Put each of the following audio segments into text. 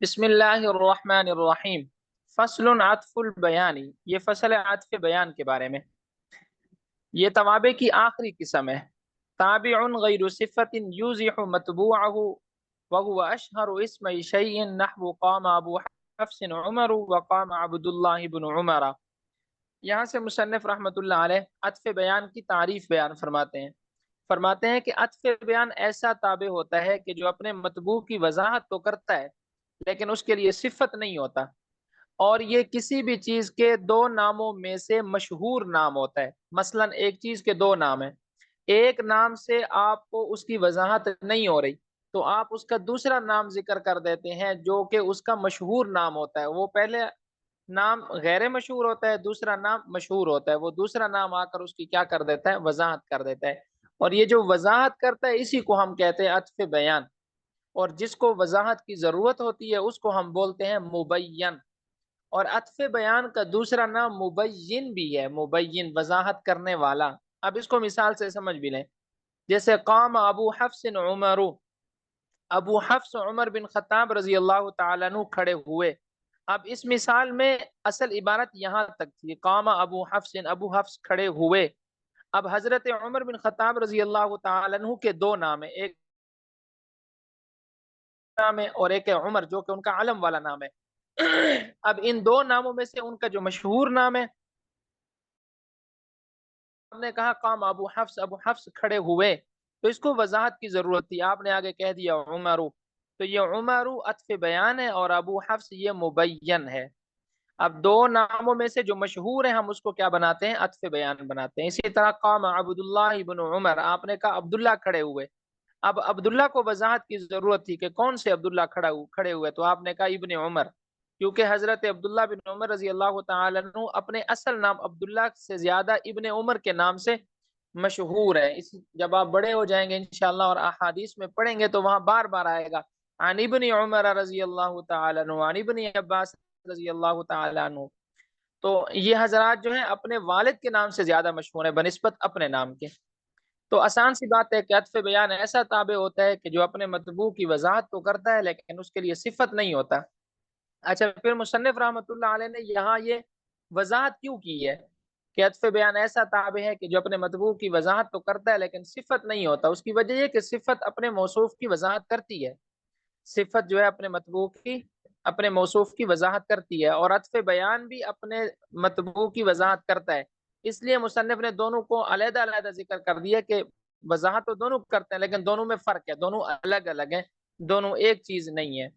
بسم اللہ الرحمن الرحیم۔ فصل عطف البیانی، یہ فصل عطف بیان کے بارے میں۔ یہ توابع کی آخری قسم ہے۔ تابع غیر صفت یوضح متبوعه وهو اشہر اسم شیء نحو قام ابو حفص عمر وقام عبد اللہ بن عمر۔ یہاں سے مصنف رحمۃ اللہ علیہ عطف بیان کی تعریف بیان فرماتے ہیں کہ عطف بیان ایسا تابع ہوتا ہے کہ جو اپنے مطبوع کی وضاحت تو کرتا ہے لیکن اس کے لیے صفت نہیں ہوتا، اور یہ کسی بھی چیز کے دو ناموں میں سے مشہور نام ہوتا ہے۔ مثلا ایک چیز کے دو نام ہیں، ایک نام سے آپ کو اس کی وضاحت نہیں ہو رہی تو آپ اس کا دوسرا نام ذکر کر دیتے ہیں جو کہ اس کا مشہور نام ہوتا ہے۔ وہ پہلے نام غیر مشہور ہوتا ہے، دوسرا نام مشہور ہوتا ہے، وہ دوسرا نام آ کر اس کی کیا کر دیتا ہے، وضاحت کر دیتا ہے۔ اور یہ جو وضاحت کرتا ہے اسی کو ہم کہتے ہیں عطف بیان، اور جس کو وضاحت کی ضرورت ہوتی ہے اس کو ہم بولتے ہیں مبین۔ اور عطف بیان کا دوسرا نام مبین بھی ہے، مبین وضاحت کرنے والا۔ اب اس کو مثال سے سمجھ بھی لیں، جیسے قام ابو حفص عمر، ابو حفص عمر بن خطاب رضی اللہ تعالیٰ عنہ کھڑے ہوئے۔ اب اس مثال میں اصل عبارت یہاں تک تھی، قام ابو حفص، ابو حفص کھڑے ہوئے۔ اب حضرت عمر بن خطاب رضی اللہ تعالیٰ عنہ کے دو نام ہیں، ایک نام ہے اور ایک ہے عمر جو کہ ان کا علم والا نام ہے۔ اب ان دو ناموں میں سے ان کا جو مشہور نام ہے، آپ نے کہا قام ابو حفص، ابو حفص کھڑے ہوئے، تو اس کو وضاحت کی ضرورت تھی، آپ نے آگے کہہ دیا عمر، تو یہ عمر عطف بیان ہے اور ابو حفص یہ مبین ہے۔ اب دو ناموں میں سے جو مشہور ہیں ہم اس کو کیا بناتے ہیں، عطف بیان بناتے ہیں۔ اسی طرح قام عبداللہ بن عمر، آپ نے کہا عبداللہ کھڑے ہوئے، اب عبداللہ کو وضاحت کی ضرورت تھی کہ کون سے عبداللہ کھڑے ہوئے، تو آپ نے کہا ابن عمر، کیونکہ حضرت عبداللہ بن عمر رضی اللہ تعالیٰ عنہ اپنے اصل نام عبداللہ سے زیادہ ابن عمر کے نام سے مشہور ہے۔ جب آپ بڑے ہو جائیں گے انشاءاللہ اور احادیث میں پڑھیں گے تو وہاں بار بار آئے گا عن ابن عمر رضی اللہ تعالیٰ عنہ، عن ابن عباس رضی اللہ تعالیٰ عنہ۔ تو یہ حضرات جو ہیں اپنے والد کے نام سے زیادہ مشہور ہیں بنسبت اپنے نام کے۔ تو آسان سی بات ہے کہ عطف بیان ایسا تابع ہوتا ہے کہ جو اپنے مطبوع کی وضاحت تو کرتا ہے لیکن اس کے لیے صفت نہیں ہوتا۔ اچھا، پھر مصنف رحمۃ اللہ علیہ نے یہاں یہ وضاحت کیوں کی ہے کہ عطف بیان ایسا تابع ہے کہ جو اپنے مطبوع کی وضاحت تو کرتا ہے لیکن صفت نہیں ہوتا؟ اس کی وجہ یہ کہ صفت اپنے موصوف کی وضاحت کرتی ہے، صفت جو ہے اپنے مطبوع کی، اپنے موصوف کی وضاحت کرتی ہے، اور عطف بیان بھی اپنے مطبوع کی وضاحت کرتا ہے۔ اس لیے مصنف نے دونوں کو علیحدہ علیحدہ ذکر کر دیا کہ وضاحت تو دونوں کرتے ہیں لیکن دونوں میں فرق ہے، دونوں الگ الگ ہیں، دونوں ایک چیز نہیں ہے۔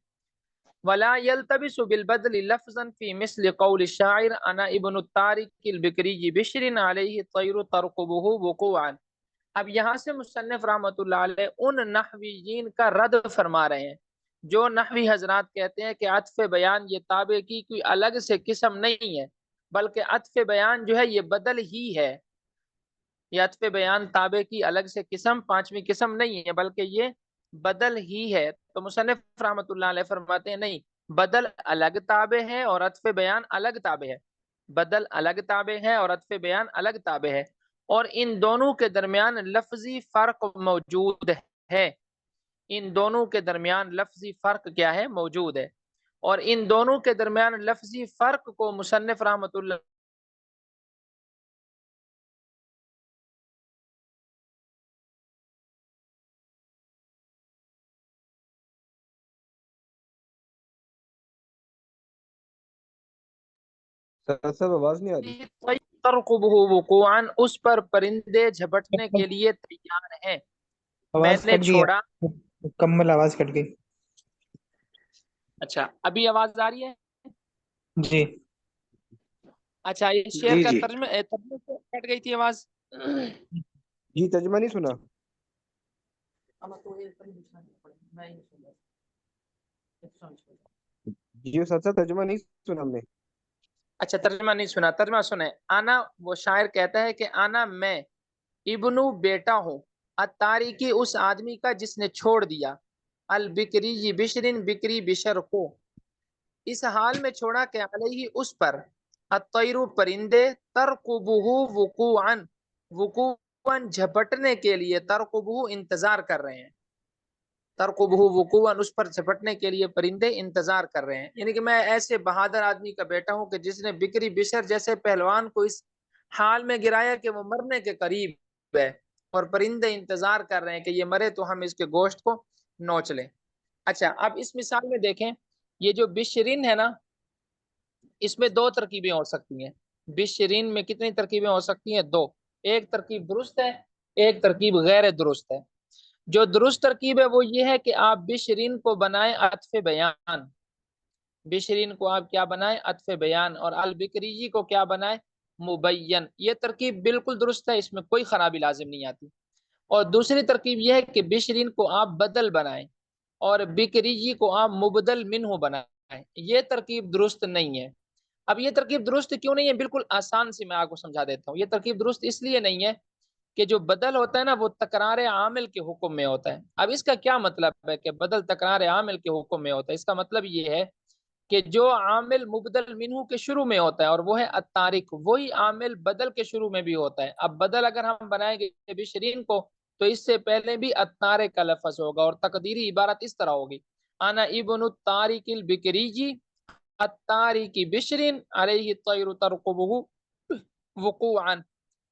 ولا يلتبس بالبدل لفظا في مثل قول الشاعر انا ابن الطارق البکری بشر علیہ الطیر ترقبه وقوعا۔ اب یہاں سے مصنف رحمۃ اللہ علیہ ان نحویین کا رد فرما رہے ہیں جو نحوی حضرات کہتے ہیں کہ عطف بیان یہ تابع کی کوئی الگ سے قسم نہیں ہے بلکہ عطف بیان جو ہے یہ بدل ہی ہے، یہ عطف بیان تابع کی الگ سے قسم، پانچویں قسم نہیں ہے بلکہ یہ بدل ہی ہے۔ تو مصنف رحمۃ اللہ علیہ فرماتے ہیں نہیں، بدل الگ تابع ہے اور عطف بیان الگ تابع ہے، بدل الگ تابع ہے اور عطف بیان الگ تابع ہے، اور ان دونوں کے درمیان لفظی فرق موجود ہے، ان دونوں کے درمیان لفظی فرق کیا ہے، موجود ہے، اور ان دونوں کے درمیان لفظی فرق کو مصنف رحمۃ اللہ سر آواز نہیں آ رہی۔ ترقبہ وقوعا، اس پر پرندے جھپٹنے کے لیے تیار ہیں۔ میں آواز نے کٹ گئی، چھوڑا، مکمل آواز کٹ گئی۔ اچھا ابھی آواز آ رہی ہے؟ جی اچھا، یہ شعر جی کا جی ترجمے سے کٹ گئی تھی آواز۔ جی، ترجمہ نہیں سنا؟ جی سر ترجمہ نہیں سنا ہم نے۔ اچھا ترجمہ نہیں سنا، ترجمہ سنیں۔ آنا، وہ شاعر کہتا ہے کہ آنا میں ابنو بیٹا ہوں، الطارقی اس آدمی کا جس نے چھوڑ دیا، البکری بشرین بکری بشر کو، اس حال میں چھوڑا کہ علیہ اس پر، الطیر پرندے، ترقبہ وقوعا وقوعا جھپٹنے کے لیے، ترقبہ انتظار کر رہے ہیں۔ तरकुबहु वुकूअन, उस पर झपटने के लिए परिंदे इंतजार कर रहे हैं। यानी कि मैं ऐसे बहादुर आदमी का बेटा हूं कि जिसने बिक्री बिशर जैसे पहलवान को इस हाल में गिराया कि वो मरने के करीब है, और परिंदे इंतजार कर रहे हैं कि ये मरे तो हम इसके गोश्त को नोच लें। अच्छा, अब इस मिसाल में देखें, ये जो बिशरीन है ना, इसमें दो तरकीबें हो सकती हैं। बिशरीन में कितनी तरकीबें हो सकती हैं? दो। एक तरकीब दुरुस्त है, एक तरकीब गैर दुरुस्त है। जो दुरुस्त तरकीब है वो ये है कि आप बिशरीन को बनाएं अत्फ बयान, बिशरीन को आप क्या बनाएं? अत्फ बयान, और अल बिक्रीजी को क्या बनाएं? मुबय्यन। ये तरकीब बिल्कुल दुरुस्त है, इसमें कोई खराबी लाजिम नहीं आती। और दूसरी तरकीब यह है कि बिशरीन को आप बदल बनाएं और बिक्रीजी को आप मुबदल मिन्हु बनाएं। ये तरकीब दुरुस्त नहीं है। अब ये तरकीब दुरुस्त क्यों नहीं है? बिल्कुल आसान से मैं आपको समझा देता हूँ। ये तरकीब दुरुस्त इसलिए नहीं है कि जो बदल होता है ना, वो तकरार आमिल के हुक्म में होता है। अब इसका क्या मतलब है कि बदल तकरार आमिल के हुक्म में होता है? इसका मतलब ये है कि जो आमिल मुबदल मिन्हू के शुरू में होता है और वो है अत्तारिक, वही आमिल बदल के शुरू में भी होता है। अब बदल अगर हम बनाएंगे बिशरीन को, तो इससे पहले भी अत्तारिक का लफ्ज होगा, और तकदीरी इबारत इस तरह होगी, आना इब्नु तारिकिल बिकरीजी अत्तारिकी बिशरीन अलैहि तैरु तरकुबहु वुकूअन।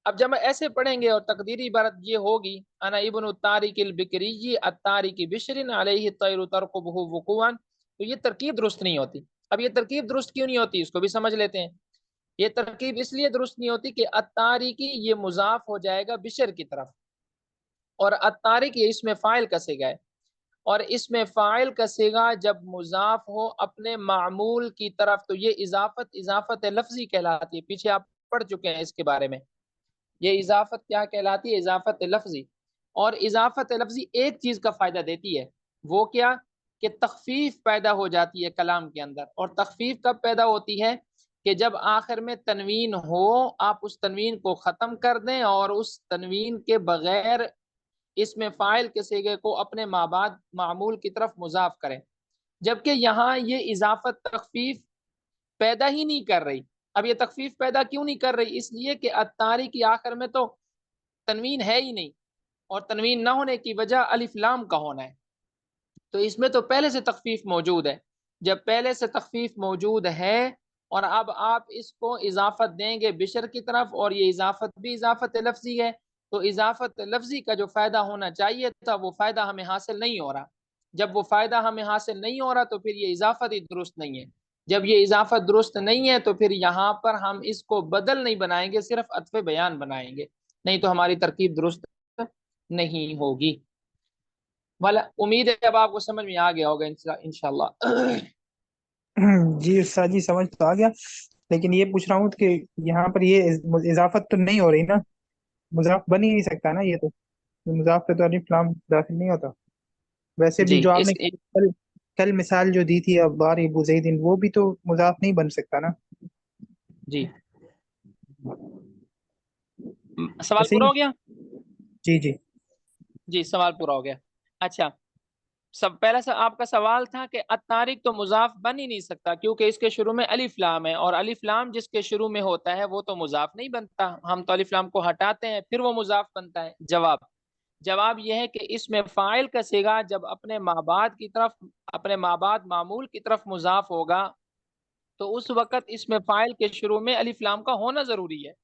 अब जब हम ऐसे पढ़ेंगे और तकदीरी इबारत ये होगी, अना इब्नु तारिकिल बिकरीजी अत्तारिकी बिशरीन अलैहि तैरु तरकुबहु वुकूअन, तो ये तरकीब दुरुस्त नहीं होती। अब ये तरकीब दुरुस्त क्यों नहीं होती, इसको भी समझ लेते हैं। ये तरकीब इसलिए दुरुस्त नहीं होती कि अत्तारिकी ये मुजाफ हो जाएगा बिशर की तरफ, और अत्तारिक ये इसमें फाइल कसेगा है, और इसमें फाइल कसेगा जब मुजाफ हो अपने मामूल की तरफ, तो ये इजाफत इजाफत लफ्जी कहलाती है। पीछे आप पढ़ चुके हैं इसके बारे में। ये इजाफत क्या कहलाती है? इजाफत लफ्जी। और इजाफत लफ्जी एक चीज का फायदा देती है, वो क्या? कि तखफीफ पैदा हो जाती है कलाम के अंदर। और तखफीफ कब पैदा होती है? कि जब आखिर में तनवीन हो, आप उस तनवीन को ख़त्म कर दें और उस तनवीन के बगैर इसमें फ़ाइल के सीगे को अपने माबाद मामूल की तरफ मुजाफ करें। जबकि यहाँ ये इजाफत तखफीफ पैदा ही नहीं कर रही। अब ये तखफीफ पैदा क्यों नहीं कर रही? इसलिए कि अत्तारी की आखिर में तो तनवीन है ही नहीं, और तनवीन ना होने की वजह अलिफ लाम का होना है। तो इसमें तो पहले से तखफीफ मौजूद है। जब पहले से तखफीफ मौजूद है और अब आप इसको इजाफत देंगे बिशर की तरफ, और ये इजाफत भी इजाफत लफ्जी है, तो इजाफत लफ्जी का जो फायदा होना चाहिए था वो फायदा हमें हासिल नहीं हो रहा। जब वो फायदा हमें हासिल नहीं हो रहा तो फिर ये इजाफत ही दुरुस्त नहीं है। जब ये इजाफत दुरुस्त नहीं है तो फिर यहाँ पर हम इसको बदल नहीं बनाएंगे, सिर्फ अत्फ बयान बनाएंगे, नहीं तो हमारी तरकीब दुरुस्त नहीं होगी। वाला उम्मीद है अब आपको समझ में आ गया होगा इंशाल्लाह। जी उस्ताद जी, समझ तो आ गया। लेकिन ये पूछ रहा हूँ कि यहाँ पर ये इजाफत तो नहीं हो रही ना, मुजाफ बन ही नहीं सकता ना ये तो। मुजाफ पे तो अलिफ लाम दाखिल नहीं होता। वैसे जी भी जो आपने इस कल कल मिसाल जो दी थी अब्बार इबू जैदिन, वो भी तो मुजाफ नहीं बन सकता ना। जी सवाल ऐसे पूरा ही। हो गया। जी जी। जी सवाल पूरा हो गया। अच्छा, सब पहला आपका सवाल था कि अतारिक तो मुजाफ बन ही नहीं सकता क्योंकि इसके शुरू में अलिफ लाम है, और अलिफ लाम जिसके शुरू में होता है वो तो मुजाफ नहीं बनता। हम तो अलिफ लाम को हटाते हैं फिर वो मुजाफ बनता है। जवाब यह है कि इसमें फाइल का सिगा जब अपने माबाद की तरफ, अपने माबाद मामूल की तरफ मुजाफ होगा, तो उस वक्त इसमें फाइल के शुरू में अलिफ लाम का होना जरूरी है।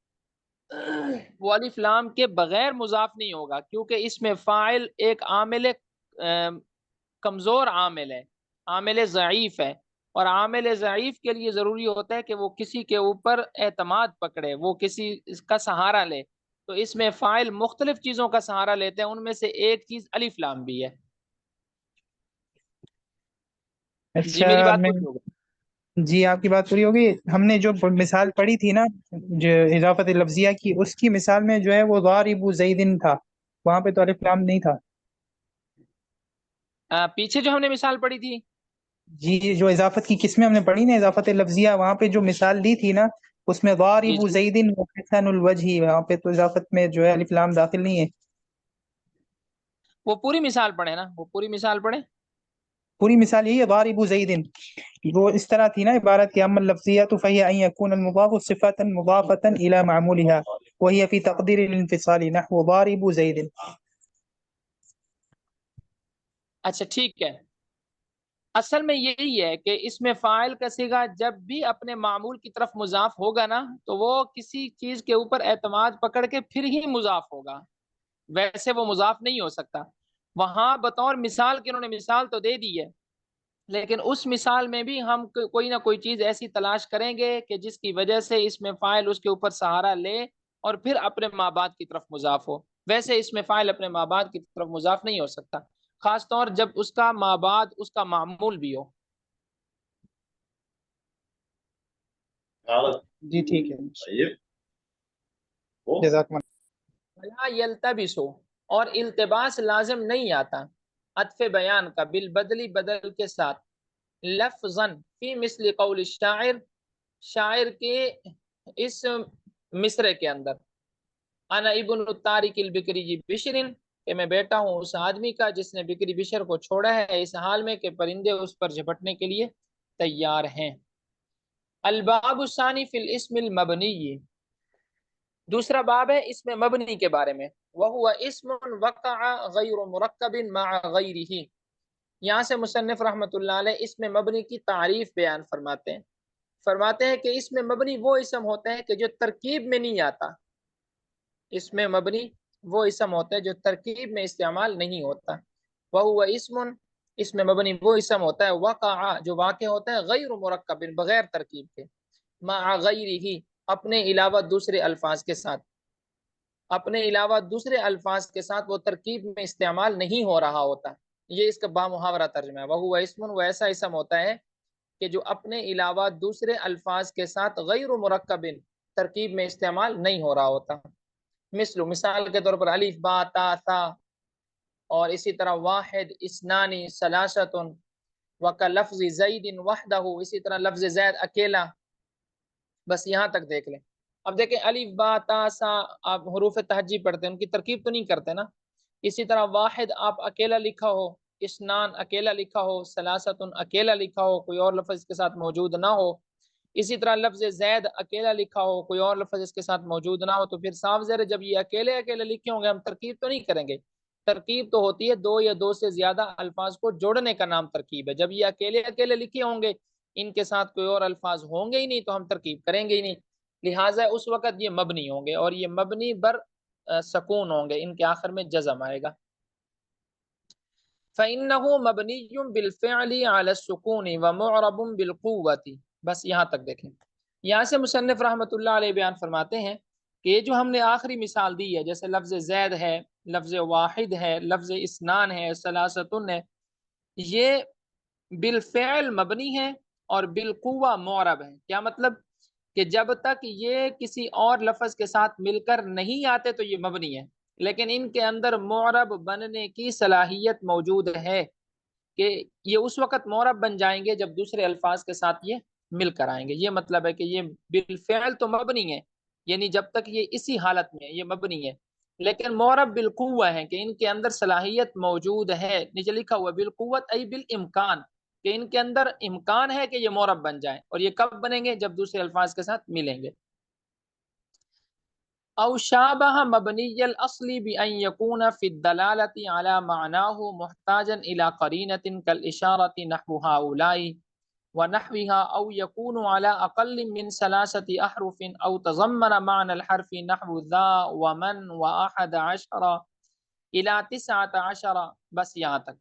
वो अलिफ लाम के बगैर मुजाफ नहीं होगा, क्योंकि इसमें फाइल एक आमिल कमजोर आमिल है, आमिल ज़ईफ है। और आमिल ज़ईफ के लिए जरूरी होता है कि वो किसी के ऊपर एतमाद पकड़े, वो किसी का सहारा ले। तो इसमें फाइल मुख्तलिफ चीजों का सहारा लेते हैं, उनमें से एक चीज अलिफ लाम भी है। जी अच्छा मेरी बात मैं पूरी हो गई। जी आपकी बात पूरी होगी। हमने जो मिसाल पढ़ी थी ना, जो इजाफत लफ्जिया की, उसकी मिसाल में जो है वो ज़ारिबु ज़ैदिन था, वहां पे तो अलिफ लाम नहीं था। पीछे जो हमने मिसाल पढ़ी थी। जी, जो इजाफत की किस्में हमने पढ़ी ना, इजाफत लफ्जिया, वहां पे जो मिसाल दी थी ना, उसमें जी ज़ारिबु जी ज़ैदिन व हसनुल वजही, वहां पे तो इजाफत में जो है अलिफ लाम दाखिल नहीं है। वो पूरी मिसाल पढ़े ना, वो पूरी मिसाल पढ़े। पूरी मिसाल यही है, ज़ारिबु ज़ैदिन। वो इस तरह थी ना इबारत की, अम्मल लफ्जियतु फहिय अन यकून अल मुदाफ़ु सिफ़तन मुदाफ़तन इला मअमूलिहा व हिय फी तक़दीर अल इंफ़िसाली नहव ज़ारिबु ज़ैदिन। अच्छा ठीक है, असल में यही है कि इसमें फाइल का सिगा जब भी अपने मामूल की तरफ मुजाफ होगा ना तो वो किसी चीज के ऊपर एतमाद पकड़ के फिर ही मुजाफ होगा, वैसे वो मुजाफ नहीं हो सकता। वहां बतौर मिसाल के उन्होंने मिसाल तो दे दी है, लेकिन उस मिसाल में भी हम कोई ना कोई चीज ऐसी तलाश करेंगे कि जिसकी वजह से इसमें फाइल उसके ऊपर सहारा ले और फिर अपने माँ बाप की तरफ मुजाफ हो। वैसे इसमें फाइल अपने माँ बाप की तरफ मुजाफ नहीं हो सकता, खास तौर जब उसका माँ बाप उसका मामूल भी हो। जी ठीक है, طيب जज़ाकल्लाह। वला यल्तबिसु, और इल्तिबास लाजिम नहीं आता अत्फ़े बयान का बिल बदली बदल के साथ, लफ्ज़न फी मिस्ल कौल शायर, शायर के इस मिसरे के अंदर, अना इब्नु तारिकिल बिक्री बिशरिन, कि मैं बेटा हूँ उस आदमी का जिसने बिक्री बिशर को छोड़ा है इस हाल में कि परिंदे उस पर झपटने के लिए तैयार हैं। अलबाब सानी फिल इस्मिल मबनी, दूसरा बाब है इसमें मबनी के बारे में। वह हुआ इस्मुन वक़अ गैर मुरक्कबिन मअ गैरिही, यहाँ से मुसन्निफ रहमतुल्लाह अलैह इसमें मबनी की तारीफ बयान फरमाते हैं कि इसमें मबनी वो इसम होते हैं कि जो तरकीब में नहीं आता। इसमें मबनी वो इसम होता है जो तरकीब में इस्तेमाल नहीं होता। वह हुआ इस्मुन, इसमें मबनी वो इसम होता है वक़अ, जो वाक़े होता है गैर मुरक्कबिन, बगैर तरकीब के, मअ गैरिही, अपने अलावा दूसरे अल्फाज के साथ, अपने अलावा दूसरे अल्फाज के साथ वो तरकीब में इस्तेमाल नहीं हो रहा होता। ये इसका बामुहावरा तर्जुमा है। वह हुआ इस्मुन, वो ऐसा इसम होता है कि जो अपने अलावा दूसरे अल्फाज के साथ गैर मुरक्कबिन, तरकीब में इस्तेमाल नहीं हो रहा होता। मिसलु, मिसाल के तौर पर अलिफ बा ता था, और इसी तरह वाहिद इस्नानी सलासतुन, व का लफ्ज़ ज़ैदिन वहदहु, इसी तरह लफ्ज़ ज़ैद अकेला। बस यहाँ तक देख लें। अब देखें अलिफ बा ता सा आप हरूफ तहज्जी पढ़ते हैं, उनकी तरकीब तो नहीं करते ना। इसी तरह वाहिद आप अकेला लिखा हो, इस्नान अकेला लिखा हो, सलासतुन अकेला लिखा हो, कोई और लफ्ज़ इसके साथ मौजूद ना हो। इसी तरह लफ्ज़ ज़ैद अकेला लिखा हो, कोई और लफ्ज़ इसके साथ मौजूद ना हो, तो फिर साफ ज़ाहिर है जब ये अकेले अकेले लिखे होंगे हम तरकीब तो नहीं करेंगे। तरकीब तो होती है दो या दो से ज्यादा अल्फाज को जोड़ने का नाम तरकीब है। जब ये अकेले अकेले लिखे होंगे, इनके साथ कोई और अल्फाज होंगे ही नहीं, तो हम तरकीब करेंगे ही नहीं। लिहाजा उस वक़्त ये मबनी होंगे, और ये मबनी बर सकून होंगे, इनके आखिर में जज़म आएगा। फ़इन्नहु मबनियुम बिलफ़िअलि अला सुकून व मुअरबुम बिलक़ुव्वति। बस यहाँ तक देखें। यहाँ से मुसन्निफ रहमतुल्लाह अलैह बयान फरमाते हैं कि ये जो हमने आखिरी मिसाल दी है, जैसे लफ्ज़ ज़ैद है, लफ्ज़ वाहिद है, लफ्ज़ इस्नान है, सलासतुन है, ये बिलफ़िअल मबनी है और बिलक़ुव्वा मुअरब है। क्या मतलब कि जब तक ये किसी और लफ्ज़ के साथ मिलकर नहीं आते तो ये मबनी है, लेकिन इनके अंदर मुअरब बनने की सलाहियत मौजूद है कि ये उस वक़्त मुअरब बन जाएंगे जब दूसरे अल्फाज के साथ ये मिलकर आएंगे। ये मतलब है कि ये बिलफ़िअल तो मबनी है, यानी जब तक ये इसी हालत में है ये मबनी है, लेकिन मुअरब बिलक़ुव्वा है कि इनके अंदर सलाहियत मौजूद है। नीचे लिखा हुआ बिलक़ुव्वत अई बिल इम्कान, कि इनके अंदर इम्कान है कि ये मुअरब बन जाए। और ये कब बनेंगे? जब दूसरे अल्फाज के साथ मिलेंगे। औ शाबह मबनियल असली बिअन यकून फी दलालति अला मानाहु मुहताजन इला क़रीनतिन कल इशारति नहवु हाउलाई व नहविहा औ यकूनु अला अक़ल्ल मिन सलासति अहरुफिन औ तज़म्मन मानल हर्फि नहवु ज़ा व मन व अहद अशरा इला तिसअत अशरा। बस यहाँ तक।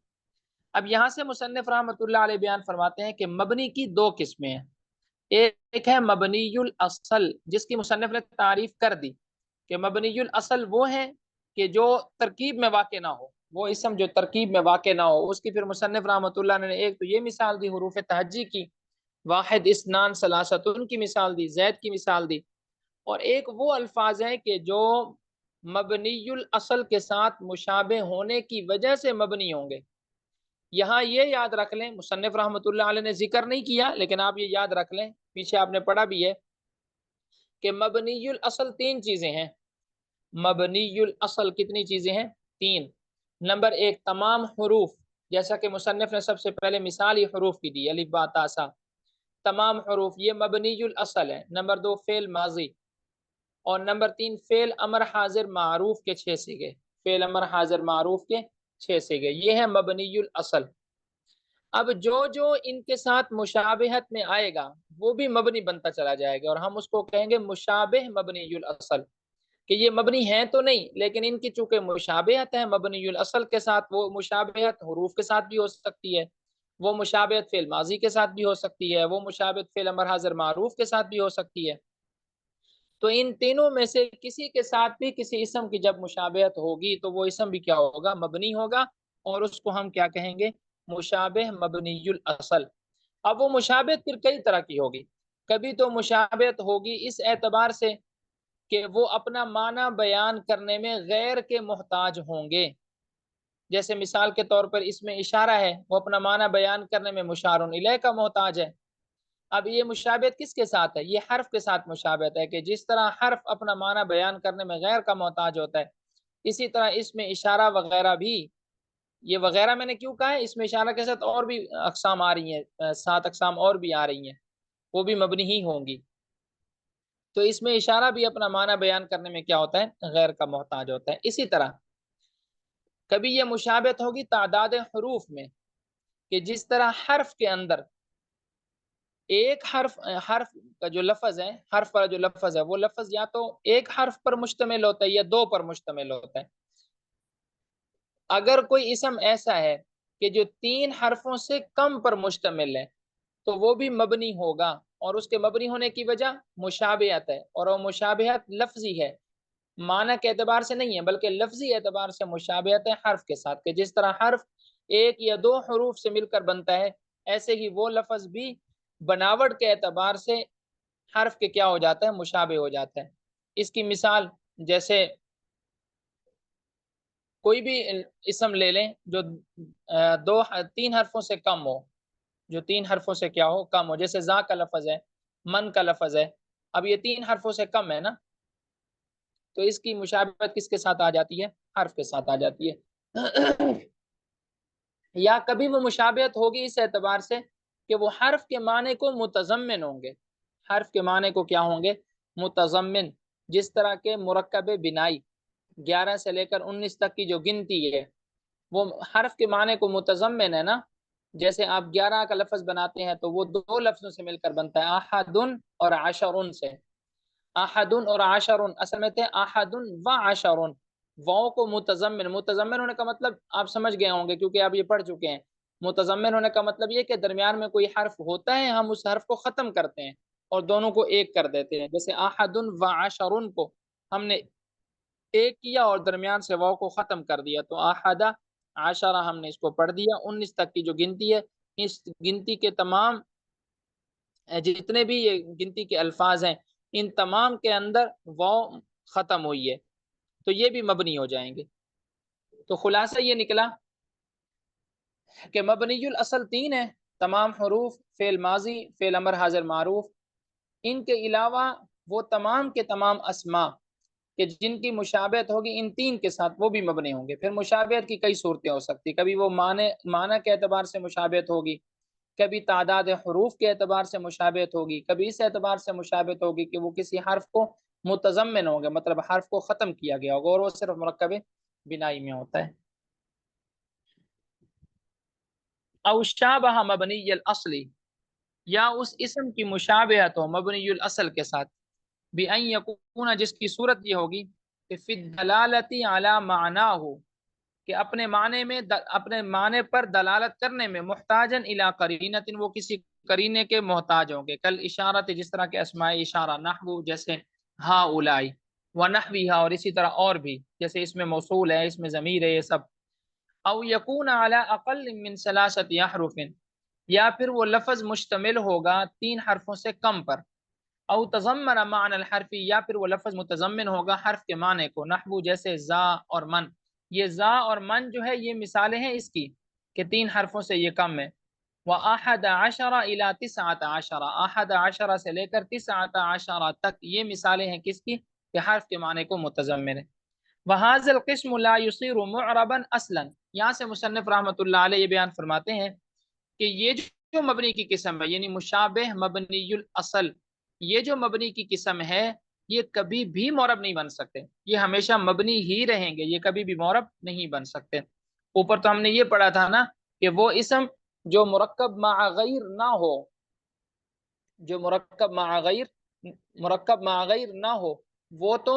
अब यहाँ से मुसन्निफ रहमतुल्लाह अलैह बयान फरमाते हैं कि मबनी की दो किस्में हैं। एक है मबनीयुल असल, जिसकी मुसन्निफ ने तारीफ कर दी कि मबनीयुल असल वो है कि जो तरकीब में वाक़े ना हो, वो इसम जो तरकीब में वाक़े ना हो। उसकी फिर मुसन्निफ रहमतुल्लाह ने एक तो ये मिसाल दी हुरूफ तहज्जी की, वाहिद इस्नान सलासतुन की मिसाल दी, ज़ैद की मिसाल दी। और एक वो अल्फाज हैं कि जो मबनीयुल असल के साथ मुशाबे होने की वजह से मबनी होंगे। यहाँ ये याद रख लें, मुसन्निफ रहमतुल्लाह अलैह ने जिक्र नहीं किया, लेकिन आप ये याद रख लें, पीछे आपने पढ़ा भी है कि मबनीयुल असल तीन चीज़ें हैं। मबनीयुल असल कितनी चीज़ें हैं? तीन। नंबर एक, तमाम हरूफ, जैसा कि मुसन्निफ ने सबसे पहले मिसाल ही हरूफ की दी, अलिफ बा ता सा, तमाम हरूफ ये मबनीयुल असल है। नंबर दो, फेल माजी। और नंबर तीन, फेल अमर हाजिर मारूफ के 6 सीगे, फेल अमर हाजिर मारूफ के 6 सिगे, ये है मबनीयुल असल। अब जो जो इनके साथ मुशाबहत में आएगा वो भी मबनी बनता चला जाएगा, और हम उसको कहेंगे मुशाबिह मबनीयुल असल, कि ये मबनी है तो नहीं, लेकिन इनकी चूंकि मुशाबहत है मबनीयुल असल के साथ, वो मुशाबहत हुरूफ के साथ भी हो सकती है, वो मुशाबहत फेल माजी के साथ भी हो सकती है, वो मुशाबहत फेल अमर हाजिर मारूफ के साथ भी हो सकती है। तो इन तीनों में से किसी के साथ भी किसी इसम की जब मुशाबहत होगी तो वो इसम भी क्या होगा, मबनी होगा, और उसको हम क्या कहेंगे, मुशाबिह मबनीयुल असल। अब वो मुशाबहत फिर कई तरह की होगी। कभी तो मुशाबहत होगी इस एतबार से कि वो अपना माना बयान करने में गैर के मोहताज होंगे। जैसे मिसाल के तौर पर इसमें इशारा है, वो अपना माना बयान करने में मुशारुन इलैह का मोहताज है। अब ये मुशाबहत किसके साथ है, ये हर्फ के साथ मुशाबहत है, कि जिस तरह हर्फ अपना माना बयान करने में गैर का मोहताज होता है, इसी तरह इसमें इशारा वगैरह भी। ये वगैरह मैंने क्यों कहा है, इसमें इशारा के साथ और भी अकसाम आ रही हैं, 7 अकसाम और भी आ रही हैं, वो भी मबनी ही होंगी। तो इसमें इशारा भी अपना माना बयान करने में क्या होता है, गैर का मोहताज होता है। इसी तरह कभी ये मुशाबहत होगी तादाद हरूफ में, कि जिस तरह हर्फ के अंदर एक हर्फ हर्फ का जो लफ्ज है, हर्फ वाला जो लफ्ज है, वो लफ्ज या तो एक हर्फ पर मुश्तमिल होता है या दो पर मुश्तमिल होता है। अगर कोई इसम ऐसा है कि जो 3 हरफों से कम पर मुश्तमिल है तो वो भी मबनी होगा, और उसके मबनी होने की वजह मुशाबिहत है, और वो मुशाबिहत लफ्जी है, माना के एतबार से नहीं है बल्कि लफ्जी एतबार से मुशाबिहत है हर्फ के साथ, कि जिस तरह हर्फ एक या दो हरूफ से मिलकर बनता है, ऐसे ही वो लफ्ज भी बनावट के एतबार से हर्फ के क्या हो जाता है, मुशाबे हो जाता है। इसकी मिसाल जैसे कोई भी इसम ले लें जो 3 हरफों से कम हो, जो 3 हरफों से क्या हो, कम हो, जैसे जा का लफज है, मन का लफज है। अब ये 3 हरफों से कम है ना, तो इसकी मुशाबहत किसके साथ आ जाती है, हर्फ के साथ आ जाती है। या कभी वो मुशाबहत होगी इस एतबार से कि वो हर्फ के माने को मुतजम्मिन होंगे, हर्फ के माने को क्या होंगे, मुतजम्मिन। जिस तरह के मुरक्कब बिनाई 11 से लेकर 19 तक की जो गिनती है वो हर्फ के माने को मुतजम्मिन है ना। जैसे आप 11 का लफ्ज बनाते हैं तो वो दो लफ्जों से मिलकर बनता है, आहदुन और आशरुन से। आहदुन और आशरुन असल में थे आहदुन व आशरुन। वाओ को मुतजम्मिन, मुतजम्मिन होने का मतलब आप समझ गए होंगे क्योंकि आप ये पढ़ चुके हैं। मुतजम्मिन होने का मतलब ये कि दरमियान में कोई हर्फ होता है, हम उस हर्फ को खत्म करते हैं और दोनों को एक कर देते हैं। जैसे आहदुन व आशरुन को हमने एक किया और दरमियान से वाव को खत्म कर दिया, तो आहदा आशरा हमने इसको पढ़ दिया। 19 तक की जो गिनती है, इस गिनती के तमाम जितने भी ये गिनती के अल्फाज हैं, इन तमाम के अंदर वाव खत्म हुई है, तो ये भी मबनी हो जाएंगे। तो खुलासा ये निकला कि मबनीयुल असल 3 है, तमाम हरूफ, फेल माजी, फेल अमर हाजिर मारूफ। इनके अलावा वो तमाम के तमाम अस्मा कि जिनकी मुशाबहत होगी इन 3 के साथ, वो भी मबनी होंगे। फिर मुशाबहत की कई सूरतें हो सकती, कभी वो माना के एतबार से मुशाबहत होगी, कभी तादाद हरूफ के एतबार से मुशाबहत होगी, कभी इस एतबार से मुशाबहत होगी कि वो किसी हर्फ को मुतजम्मिन होंगे, मतलब हर्फ को ख़त्म किया गया होगा और वो सिर्फ मुरक्कब बिनाई में होता है। औ शाबह मबनीयुल असली, या उस इसम की मुशाबहत हो मबनीयुल असल के साथ, बिअन यकूना, जिसकी सूरत ये होगी कि फिद दलालती अला माना हो, कि अपने माने में अपने माने पर दलालत करने में मुहताजन इला करीनतिन, वो किसी करीने के मोहताज होंगे। कल इशारत, जिस तरह के अस्माए इशारा, नहवु जैसे हा उलाई व नहवीहा, और इसी तरह और भी, जैसे इसमें मौसूल है, इसमें ज़मीर है, ये सब। औ यकून अला अक़ल मिन सलासति अहरुफिन, या फिर वो लफ्ज मुश्तमिल होगा 3 हरफों से कम पर। औ तज़म्मन माना अल हरफी, या फिर वो लफ्ज मुतजम्मिन होगा हर्फ के माने को, नहवु जैसे जा और मन। ये जा और मन जो है ये मिसालें हैं इसकी कि 3 हरफों से ये कम है। व अहद अशरा इला तिसअत अशरा, अहद अशरा से लेकर तिसअत अशरा तक, ये मिसालें हैं किसकी, कि हर्फ के माने को मुतजम्मिन है। वहाज़ल क़िस्म ला युसीरु मुअरबन असलन, यहाँ से मुसन्निफ़ रहमतुल्लाह अलैह ये बयान फरमाते हैं कि ये जो मबनी की किस्म है, यानी मुशाबिह मबनीयुल असल, ये जो मबनी की किस्म है, ये कभी भी मौरब नहीं बन सकते, ये हमेशा मबनी ही रहेंगे, ये कभी भी मौरब नहीं बन सकते। اوپر تو ہم نے یہ پڑھا تھا نا کہ وہ اسم جو مرکب مع غیر نہ ہو، جو مرکب مع غیر نہ ہو وہ تو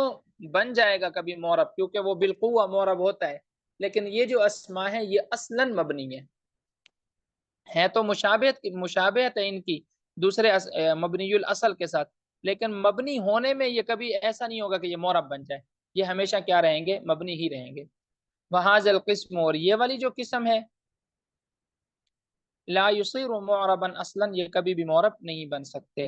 بن جائے گا کبھی معرب، کیونکہ وہ بالقوہ معرب ہوتا ہے، لیکن یہ جو اسماء ہے یہ اصلاً مبنی ہے تو مشابہت ہے ان کی دوسرے مبنی الاصل کے ساتھ، لیکن مبنی ہونے میں یہ کبھی ایسا نہیں ہوگا کہ یہ معرب بن جائے، یہ ہمیشہ کیا رہیں گے؟ مبنی ہی رہیں گے۔ وہذا القسم، اور یہ والی جو قسم ہے، لا یصیر معربا اصلا، یہ کبھی بھی معرب نہیں بن سکتے۔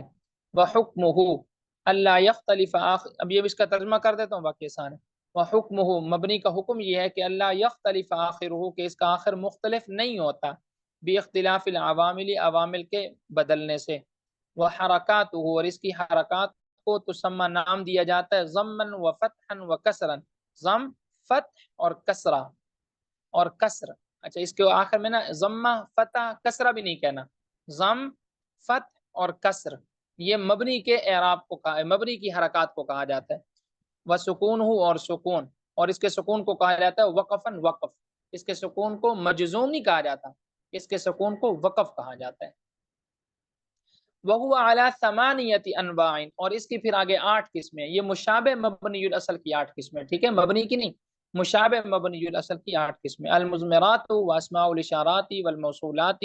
وحکمہ اللہ یختلف اب یہ اس کا ترجمہ کر دیتا ہوں، باقی آسان ہے۔ وحکمہ، مبنی کا حکم یہ ہے کہ اللہ یختلف آخرہ، کہ اس کا آخر مختلف نہیں ہوتا، باختلاف العوامل، عوامل کے بدلنے سے، وحرکاتہ، اور اس کی حرکات کو تسمى نام دیا جاتا ہے ضما وفتحا وکسرا، ضم، فتح اور کسرہ اور کسر۔ اچھا اس کے آخر میں نا ضمہ، فتح، کسرہ بھی نہیں کہنا، ضم، فتح اور کسر، یہ مبنی کے اعراب کو کہا، مبنی کی حرکات کو کہا جاتا ہے۔ وسکون ہو، اور سکون، اور اس کے سکون کو کہا جاتا ہے وقفاً، وقف، اس کے سکون کو مجزوم نہیں کہا جاتا، اس کے سکون کو وقف کہا جاتا ہے۔ وَهُوَ عَلَى ثَمَانِيَةِ أَنْوَاعٍ، اور اس کی پھر آگے 8 قسمیں، یہ مشابہ مبنی الاصل کی 8 قسمیں، ٹھیک ہے، مبنی کی نہیں، مشابہ مبنی الاصل کی 8 قسمیں، المضمرات واسماء الاشارات والموصولات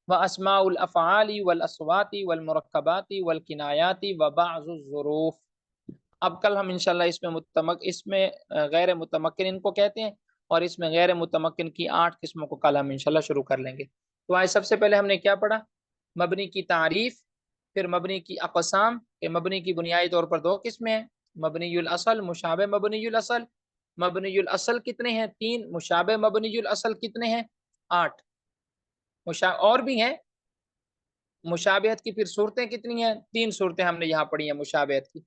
واسماء الافعال والاصوات والمرکبات والکنایات وبعض الظروف۔ اب کل ہم انشاءاللہ اس میں غیر متمکن ان کو کہتے ہیں، اور اس میں غیر متمکن کی 8 قسموں کو کل ہم انشاءاللہ شروع کر لیں گے۔ تو آج سب سے پہلے ہم نے کیا پڑھا؟ مبنی کی تعریف، پھر مبنی کی اقسام، کہ مبنی کی بنیادی طور پر 2 قسمیں ہیں، مبنی الاصل، مشابہ مبنی الاصل۔ مبنی الاصل کتنے ہیں؟ 3۔ مشابہ مبنی الاصل کتنے ہیں؟ 8۔ اور بھی ہیں، مشابہت کی پھر صورتیں کتنی ہیں؟ 3 صورتیں ہم نے یہاں پڑھی ہیں مشابہت کی۔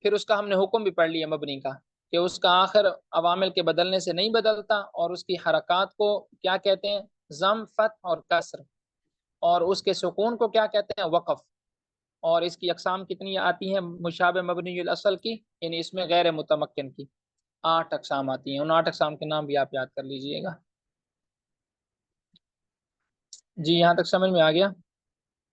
پھر اس کا ہم نے حکم بھی پڑھ لیا مبنی کا، کہ اس کا آخر عوامل کے بدلنے سے نہیں بدلتا، اور اس کی حرکات کو کیا کہتے ہیں؟ ضم، فتح اور کسر، اور اس کے سکون کو کیا کہتے ہیں؟ وقف۔ اور اس کی اقسام کتنی آتی ہیں مشابہ مبنی الاصل کی؟ یعنی اس میں غیر متمکن کی 8 اقسام آتی ہیں، ان 8 اقسام کے نام بھی آپ یاد کر لیجئے گا۔ جی یہاں تک سمجھ میں آ گیا؟